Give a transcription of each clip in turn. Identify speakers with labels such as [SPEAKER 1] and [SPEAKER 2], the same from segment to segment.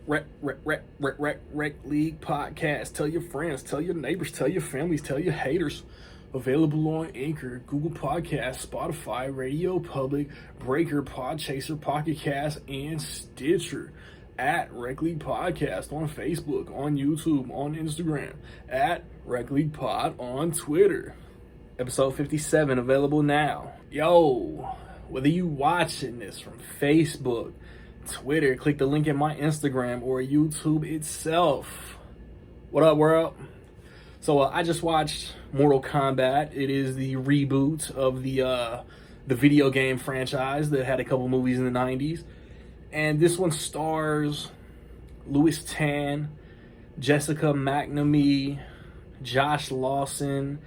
[SPEAKER 1] Rec League podcast. Tell your friends, tell your neighbors, tell your families, tell your haters. Available on Anchor, Google Podcasts, Spotify, Radio Public, Breaker, Podchaser, Pocket Cast, and Stitcher. At Rec League Podcast on Facebook, on YouTube, on Instagram. At Rec League Pod on Twitter. Episode 57 available now. Yo, whether you watching this from Facebook, Twitter, click the link in my Instagram, or YouTube itself. What up, world? So I just watched Mortal Kombat. It is the reboot of the video game franchise that had a couple movies in the 90s. And this one stars Louis Tan, Jessica McNamee, Josh Lawson,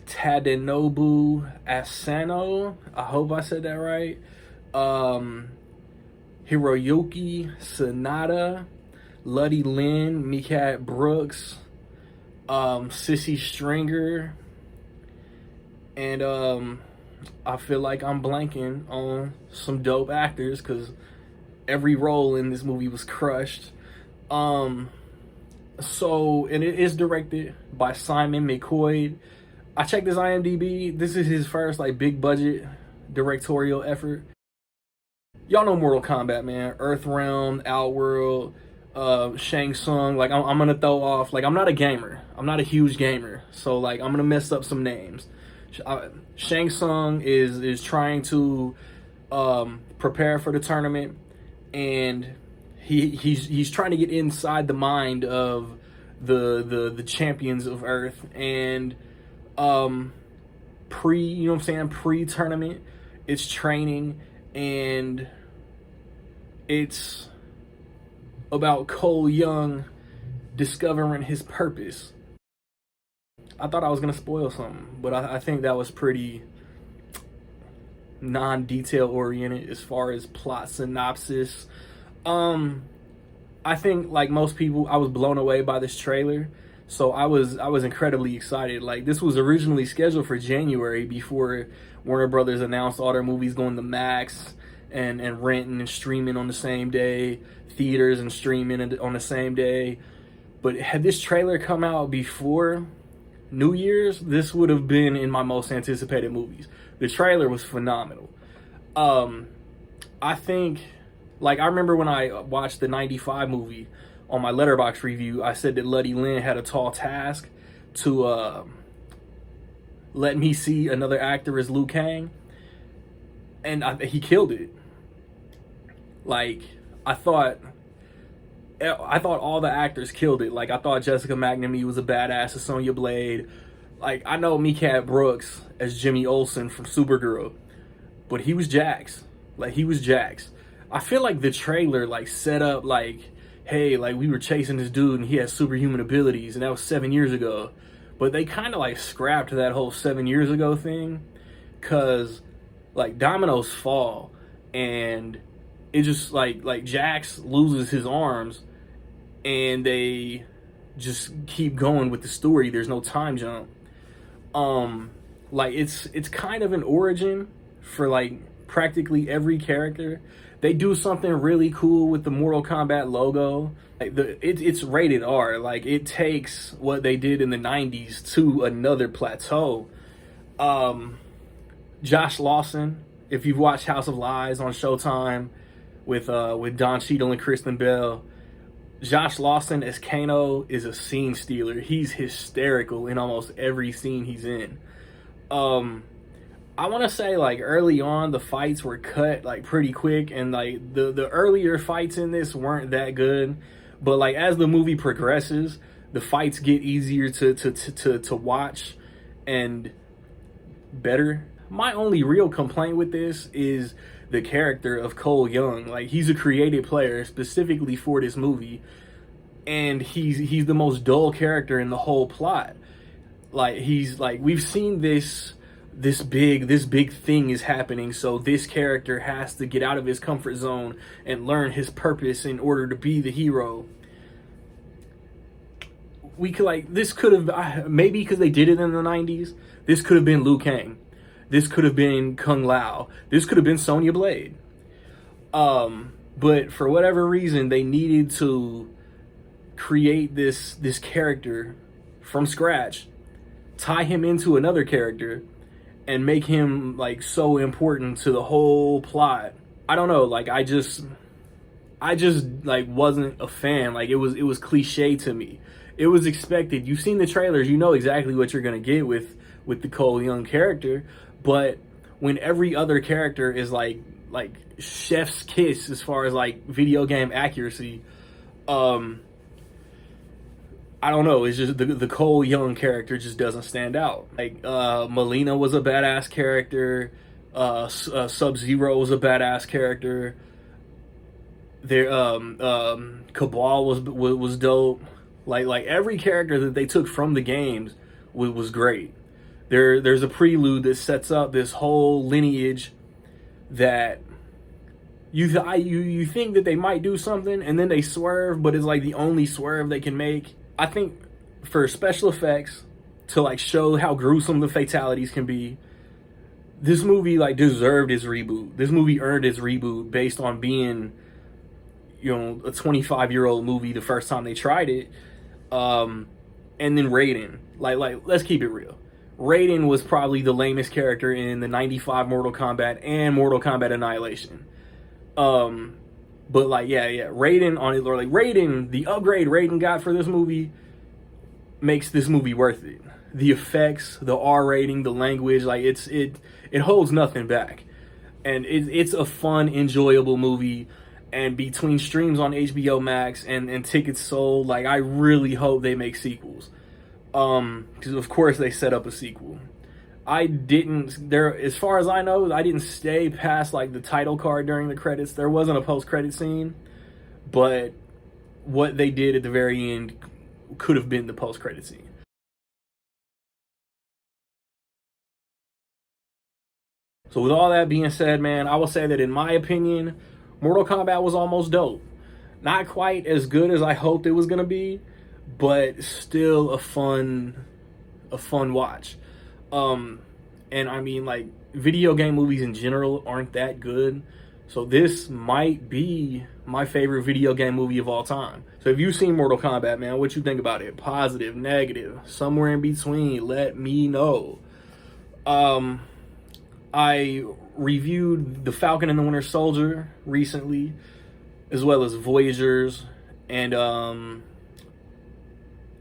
[SPEAKER 1] Tadanobu Asano. I hope I said that right. Hiroyuki Sanada, Luddy Lin, Mikat Brooks, Sissy Stringer, and I feel like I'm blanking on some dope actors because every role in this movie was crushed. And it is directed by Simon McQuoid. I checked his IMDb. This is his first big budget directorial effort. Y'all know Mortal Kombat, man. Earthrealm, Outworld, Shang Tsung. I'm gonna throw off. I'm not a gamer. I'm not a huge gamer, so I'm gonna mess up some names. Shang Tsung is trying to prepare for the tournament, and he's trying to get inside the mind of the champions of Earth, and pre-tournament, it's training, and it's about Cole Young discovering his purpose. I thought I was gonna spoil something, but I think that was pretty non-detail oriented as far as plot synopsis. I think most people, I was blown away by this trailer, so I was incredibly excited. This was originally scheduled for January before Warner Brothers announced all their movies going to Max and renting and streaming on the same day, theaters and streaming on the same day. But had this trailer come out before New Year's, this would have been in my most anticipated movies. The trailer was phenomenal. I think, I remember when I watched the 95 movie on my Letterboxd review, I said that Luddy Lin had a tall task to let me see another actor as Liu Kang, and he killed it. I thought all the actors killed it. I thought Jessica McNamee was a badass as Sonya Blade. I know Mikat Brooks as Jimmy Olsen from Supergirl, but he was Jax. He was Jax. I feel like the trailer set up hey, we were chasing this dude and he had superhuman abilities, and that was 7 years ago. But they kind of scrapped that whole 7 years ago thing, because dominoes fall, and it just Jax loses his arms and they just keep going with the story. There's no time jump. It's kind of an origin for practically every character. They do something really cool with the Mortal Kombat logo. It's rated R. It takes what they did in the 90s to another plateau. Josh Lawson, if you've watched House of Lies on Showtime with Don Cheadle and Kristen Bell, Josh Lawson as Kano is a scene stealer. He's hysterical in almost every scene he's in. I want to say early on the fights were cut pretty quick, and the earlier fights in this weren't that good, but as the movie progresses, the fights get easier to watch and better. My only real complaint with this is the character of Cole Young. He's a created player specifically for this movie, and he's the most dull character in the whole plot. We've seen this big thing is happening, so this character has to get out of his comfort zone and learn his purpose in order to be the hero. This could have, maybe because they did it in the 90s, this could have been Liu Kang. This could have been Kung Lao. This could have been Sonya Blade. But for whatever reason, they needed to create this character from scratch, tie him into another character, and make him like so important to the whole plot. I don't know, like I just like wasn't a fan. Like it was cliche to me. It was expected. You've seen the trailers, you know exactly what you're gonna get with the Cole Young character. But when every other character is like chef's kiss as far as like video game accuracy, I don't know. It's just the Cole Young character just doesn't stand out. Like Melina was a badass character. Sub-Zero was a badass character. There, Cabal was dope. Like every character that they took from the games was great. There's a prelude that sets up this whole lineage that you think that they might do something, and then they swerve, but it's like the only swerve they can make. I think for special effects, to like show how gruesome the fatalities can be, this movie like deserved its reboot. This movie earned its reboot based on being, you know, a 25-year-old movie the first time they tried it. And then Raiden, like let's keep it real. Raiden was probably the lamest character in the 95 Mortal Kombat and Mortal Kombat Annihilation. But like, yeah, Raiden on it, or like Raiden, the upgrade Raiden got for this movie makes this movie worth it. The effects, the R rating, the language, like it holds nothing back, and it's a fun, enjoyable movie. And between streams on HBO Max and tickets sold, like I really hope they make sequels, because of course they set up a sequel. As far as I know, I didn't stay past like the title card during the credits. There wasn't a post-credit scene, but what they did at the very end could have been the post-credit scene. So with all that being said, man, I will say that in my opinion, Mortal Kombat was almost dope. Not quite as good as I hoped it was gonna be, but still a fun watch. And I mean, like, video game movies in general aren't that good, so this might be my favorite video game movie of all time. So if you've seen Mortal Kombat, man, what you think about it? Positive, negative, somewhere in between, let me know. I reviewed The Falcon and the Winter Soldier recently, as well as Voyagers and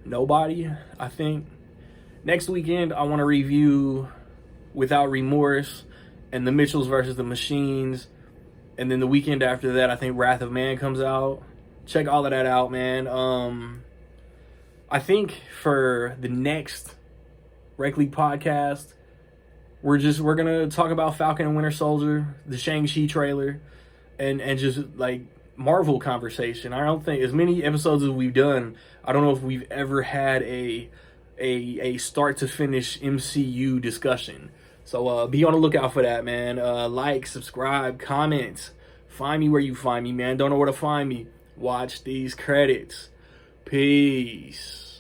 [SPEAKER 1] Nobody, I think. Next weekend, I want to review Without Remorse and The Mitchells versus the Machines. And then the weekend after that, I think Wrath of Man comes out. Check all of that out, man. I think for the next Rec League podcast, we're gonna talk about Falcon and Winter Soldier, the Shang-Chi trailer, and just like Marvel conversation. I don't think, as many episodes as we've done, I don't know if we've ever had a start to finish MCU discussion. So be on the lookout for that, man. Like, subscribe, comment. Find me where you find me, man. Don't know where to find me. Watch these credits. Peace.